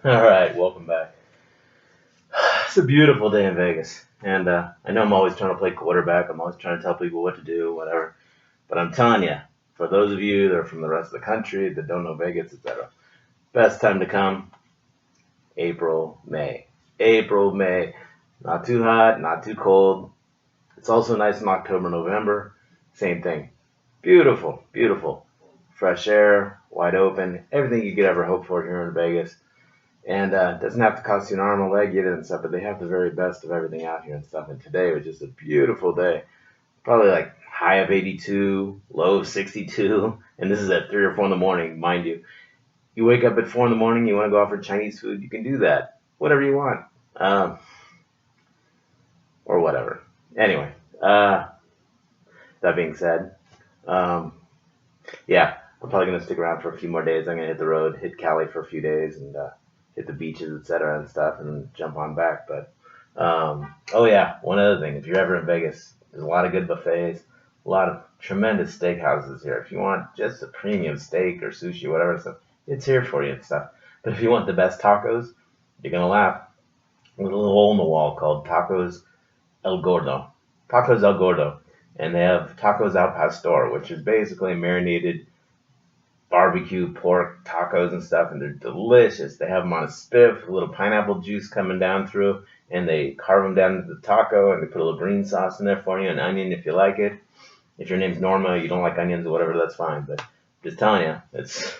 All right, welcome back. It's a beautiful day in Vegas, and I know I'm always trying to play quarterback. I'm always trying to tell people what to do, whatever. But I'm telling you, for those of you that are from the rest of the country that don't know Vegas, etc., best time to come: April, May. April, May. Not too hot, not too cold. It's also nice in October, November. Same thing. Beautiful, beautiful. Fresh air, wide open, everything you could ever hope for here in Vegas. And it doesn't have to cost you an arm and a leg, get it and stuff, but they have the very best of everything out here and stuff. And today was just a beautiful day. Probably like high of 82, low of 62. And this is at 3 or 4 in the morning, mind you. You wake up at 4 in the morning, you want to go out for Chinese food, you can do that. Whatever you want. Um, or whatever. Anyway, that being said, um, yeah, I'm probably going to stick around for a few more days. I'm going to hit the road, hit Cali for a few days, and hit the beaches, etc., and stuff, and jump on back. But oh yeah, one other thing: if you're ever in Vegas, there's a lot of good buffets, a lot of tremendous steakhouses here. If you want just a premium steak or sushi, whatever stuff, it's here for you and stuff. But if you want the best tacos, you're gonna laugh. There's a little hole in the wall called Tacos El Gordo. Tacos El Gordo. And they have tacos al pastor, which is basically marinated barbecue pork tacos and stuff, and they're delicious. They have them on a spiff, a little pineapple juice coming down through, and they carve them down into the taco, and they put a little green sauce in there for you, and onion if you like it. If your name's Norma, you don't like onions or whatever, that's fine. But just telling you, it's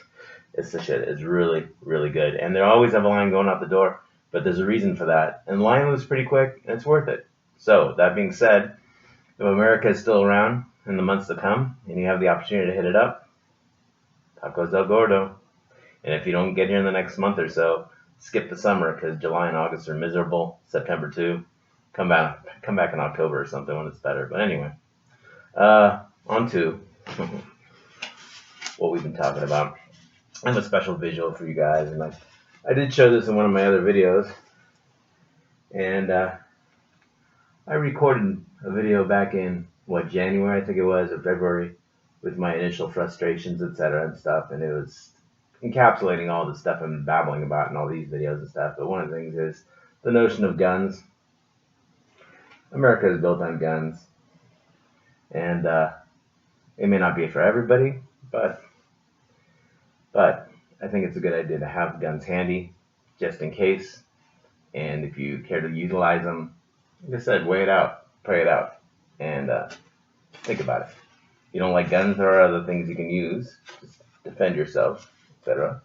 the shit. It's really really good, and they always have a line going out the door. But there's a reason for that, and the line was pretty quick, and it's worth it. So that being said, if America is still around in the months to come, and you have the opportunity to hit it up, Tacos El Gordo. And if you don't get here in the next month or so, skip the summer because July and August are miserable. September too. Come back in October or something when it's better. But anyway, on to what we've been talking about. I have a special visual for you guys, and I did show this in one of my other videos, and I recorded a video back in January I think it was, or February, with my initial frustrations, etc. and stuff, and it was encapsulating all the stuff I'm babbling about in all these videos and stuff. But one of the things is the notion of guns. America is built on guns, and it may not be for everybody, but I think it's a good idea to have guns handy just in case. And if you care to utilize them, like I said, weigh it out, pray it out, and think about it. You don't like guns, there are other things you can use. Just defend yourself, etc.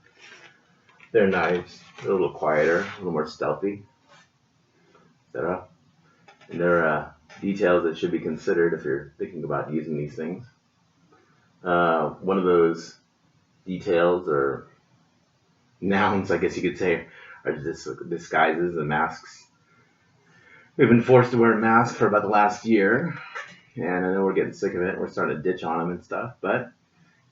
They're knives. They're a little quieter, a little more stealthy, etc. And there are details that should be considered if you're thinking about using these things. One of those details or nouns, I guess you could say, are disguises and masks. We've been forced to wear a mask for about the last year, and I know we're getting sick of it. We're starting to ditch on them and stuff, but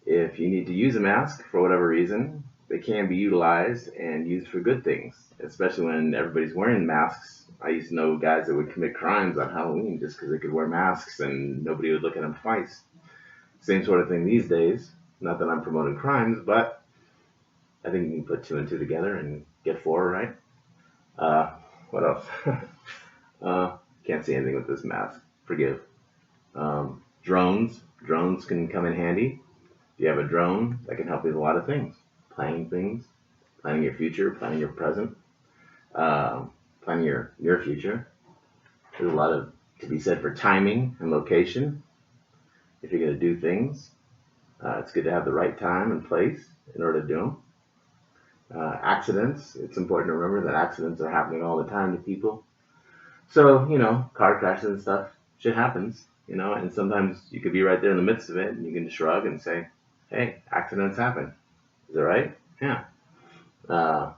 if you need to use a mask for whatever reason, they can be utilized and used for good things, especially when everybody's wearing masks. I used to know guys that would commit crimes on Halloween just because they could wear masks and nobody would look at them twice. Same sort of thing these days. Not that I'm promoting crimes, but I think you can put two and two together and get four, right? What else? Can't see anything with this mask. Forgive. Drones. Drones can come in handy. If you have a drone, that can help you with a lot of things. Planning things, planning your future, planning your present, planning your future. There's a lot of to be said for timing and location. If you're going to do things, it's good to have the right time and place in order to do them. Accidents. It's important to remember that accidents are happening all the time to people. So, car crashes and stuff, shit happens, and sometimes you could be right there in the midst of it and you can shrug and say, hey, accidents happen. Is that right? Yeah. Uh,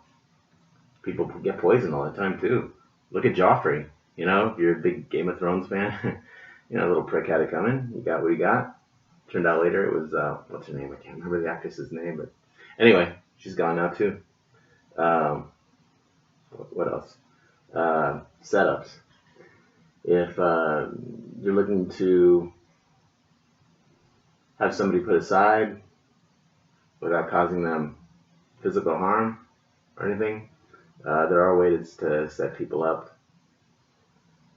People get poisoned all the time too. Look at Joffrey. If you're a big Game of Thrones fan, a little prick had it coming. You got what you got. Turned out later it was, what's her name? I can't remember the actress's name, but anyway, she's gone now too. What else? Setups. If you're looking to have somebody put aside without causing them physical harm or anything, There are ways to set people up.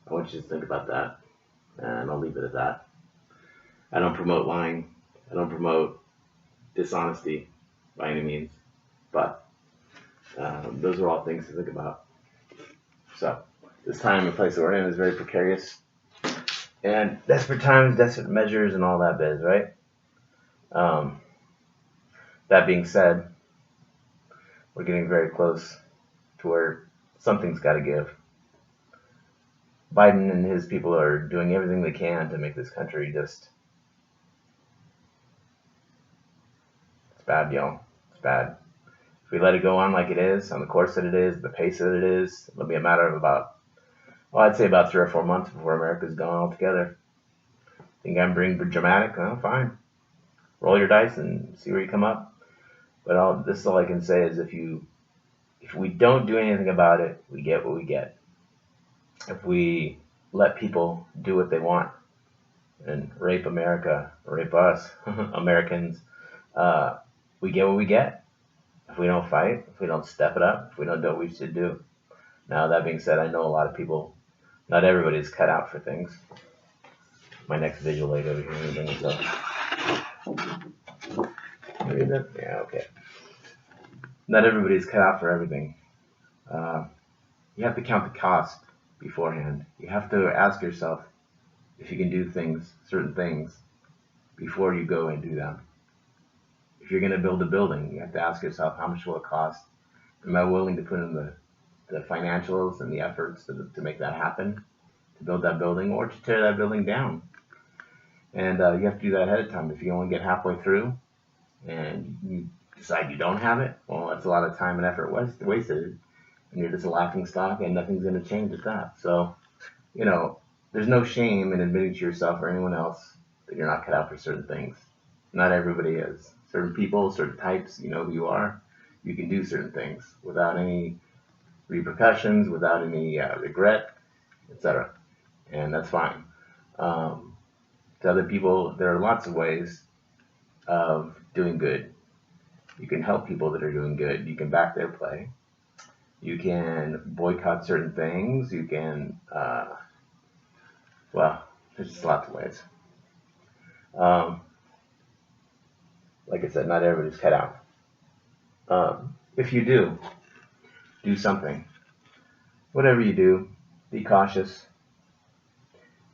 I want you to think about that, and I'll leave it at that. I don't promote lying. I don't promote dishonesty by any means, but those are all things to think about. So, this time and place that we're in is very precarious, and desperate times, desperate measures, and all that biz, right? Um, that being said, we're getting very close to where something's got to give. Biden and his people are doing everything they can to make this country just, it's bad, y'all. It's bad. If we let it go on like it is, on the course that it is, the pace that it is, it'll be a matter of about, well, I'd say about 3 or 4 months before America's gone altogether. Think I'm being dramatic? Well, fine. Roll your dice and see where you come up. But this is all I can say is if we don't do anything about it, we get what we get. If we let people do what they want and rape America, rape us, Americans, we get what we get. If we don't fight, if we don't step it up, if we don't do what we should do. Now, that being said, I know a lot of people, not everybody's cut out for things. My next visual aid over here, let me bring this up. Read that? Yeah, okay. Not everybody's cut out for everything. You have to count the cost beforehand. You have to ask yourself if you can do certain things, before you go and do them. If you're going to build a building, you have to ask yourself, how much will it cost? Am I willing to put in the financials and the efforts to make that happen, to build that building, or to tear that building down? And you have to do that ahead of time. If you only get halfway through and you decide you don't have it, well, that's a lot of time and effort wasted, and you're just a laughing stock, and nothing's going to change at that. So, there's no shame in admitting to yourself or anyone else that you're not cut out for certain things. Not everybody is. Certain people, certain types, you know who you are. You can do certain things without any repercussions, without any regret, etc. And that's fine. To other people, there are lots of ways of doing good. You can help people that are doing good. You can back their play. You can boycott certain things. You can, there's just lots of ways. Like I said, not everybody's cut out. If you do something. Whatever you do, be cautious.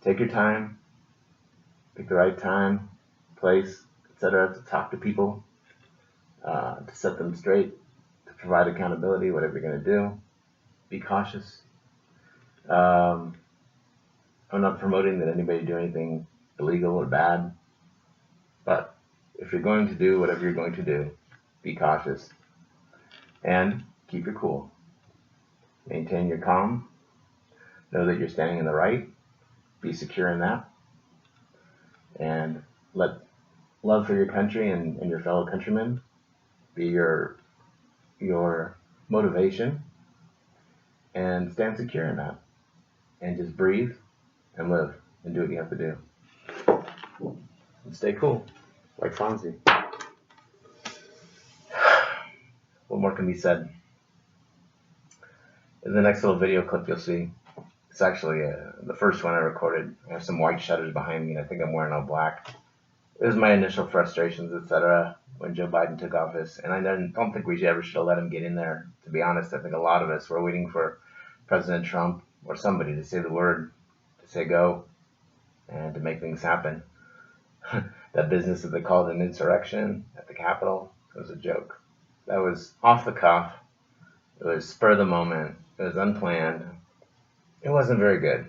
Take your time. Pick the right time, place, etc. to talk to people, to set them straight, to provide accountability, whatever you're going to do. Be cautious. I'm not promoting that anybody do anything illegal or bad, but if you're going to do whatever you're going to do, be cautious and keep your cool. Maintain your calm. Know that you're standing in the right. Be secure in that. And let love for your country and your fellow countrymen be your motivation. And stand secure in that. And just breathe and live and do what you have to do. And stay cool, like Fonzie. What more can be said? In the next little video clip you'll see, it's actually the first one I recorded. I have some white shutters behind me, and I think I'm wearing all black. It was my initial frustrations, etc., when Joe Biden took office, and I don't think we should have let him get in there. To be honest, I think a lot of us were waiting for President Trump or somebody to say the word, to say go, and to make things happen. That business that they called an insurrection at the Capitol was a joke. That was off the cuff. It was spur of the moment. It was unplanned. It wasn't very good.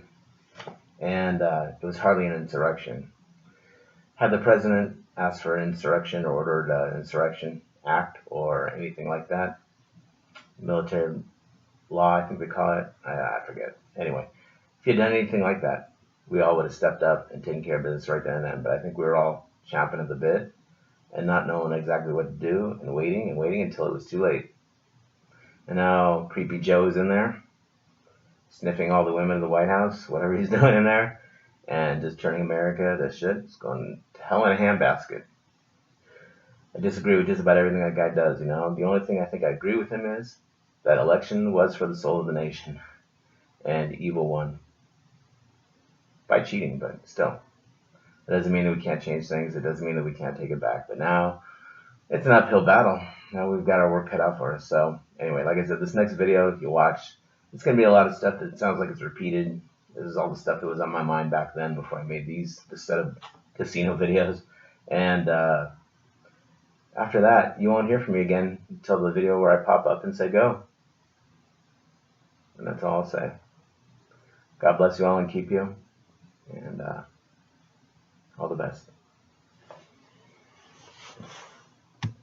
And it was hardly an insurrection. Had the president asked for an insurrection or ordered an insurrection act or anything like that, military law, I think they call it, I forget. Anyway, if he had done anything like that, we all would have stepped up and taken care of business right then and then. But I think we were all chomping at the bit and not knowing exactly what to do and waiting until it was too late. And now Creepy Joe's in there, sniffing all the women in the White House, whatever he's doing in there, and just turning America to shit. It's going to hell in a handbasket. I disagree with just about everything that guy does, The only thing I think I agree with him is that election was for the soul of the nation, and evil won by cheating, but still. It doesn't mean that we can't change things. It doesn't mean that we can't take it back. But now it's an uphill battle. Now we've got our work cut out for us. So anyway, like I said, this next video you watch, it's going to be a lot of stuff that sounds like it's repeated. This is all the stuff that was on my mind back then before I made this set of casino videos. And after that, you won't hear from me again until the video where I pop up and say go. And that's all I'll say. God bless you all and keep you. And all the best.